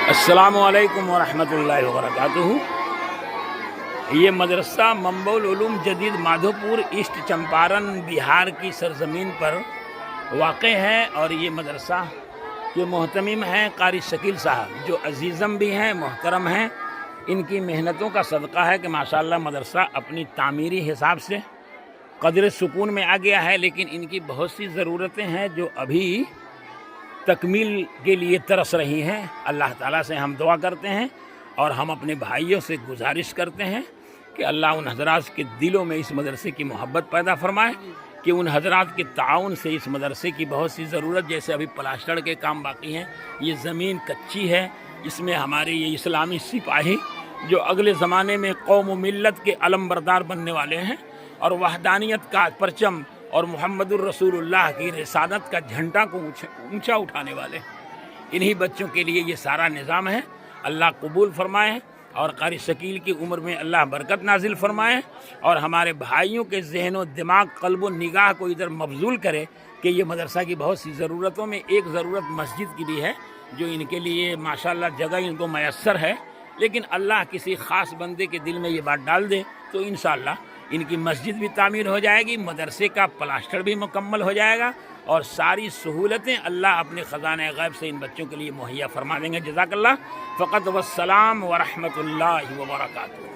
السلام علیکم ورحمۃ اللہ وبرکاتہ۔ یہ مدرسہ منبع العلوم جدید مادھوپور ایسٹ چمپارن بہار کی سرزمین پر واقع ہے، اور یہ مدرسہ کے محتمم ہیں قاری شکیل صاحب، جو عزیزم بھی ہیں، محترم ہیں۔ ان کی محنتوں کا صدقہ ہے کہ ماشاءاللہ مدرسہ اپنی تعمیری حساب سے قدر سکون میں آ گیا ہے، لیکن ان کی بہت سی ضرورتیں ہیں جو ابھی تکمیل کے لیے ترس رہی ہیں۔ اللہ تعالیٰ سے ہم دعا کرتے ہیں اور ہم اپنے بھائیوں سے گزارش کرتے ہیں کہ اللہ ان حضرات کے دلوں میں اس مدرسے کی محبت پیدا فرمائے، کہ ان حضرات کے تعاون سے اس مدرسے کی بہت سی ضرورت، جیسے ابھی پلاسٹر کے کام باقی ہیں، یہ زمین کچی ہے، اس میں ہمارے یہ اسلامی سپاہی جو اگلے زمانے میں قوم و ملت کے علم بردار بننے والے ہیں اور وحدانیت کا پرچم اور محمد الرسول اللہ کی رسالت کا جھنڈا کو اونچا اٹھانے والے ہیں، انہی بچوں کے لیے یہ سارا نظام ہے۔ اللہ قبول فرمائے اور قاری شکیل کی عمر میں اللہ برکت نازل فرمائے، اور ہمارے بھائیوں کے ذہن و دماغ، قلب و نگاہ کو ادھر مبذول کرے کہ یہ مدرسہ کی بہت سی ضرورتوں میں ایک ضرورت مسجد کی بھی ہے، جو ان کے لیے ماشاءاللہ جگہ ان کو میسر ہے، لیکن اللہ کسی خاص بندے کے دل میں یہ بات ڈال دے تو انشاءاللہ ان کی مسجد بھی تعمیر ہو جائے گی، مدرسے کا پلاسٹر بھی مکمل ہو جائے گا، اور ساری سہولتیں اللہ اپنے خزانہ غیب سے ان بچوں کے لیے مہیا فرما دیں گے۔ جزاک اللہ۔ فقط والسلام ورحمۃ اللہ وبرکاتہ۔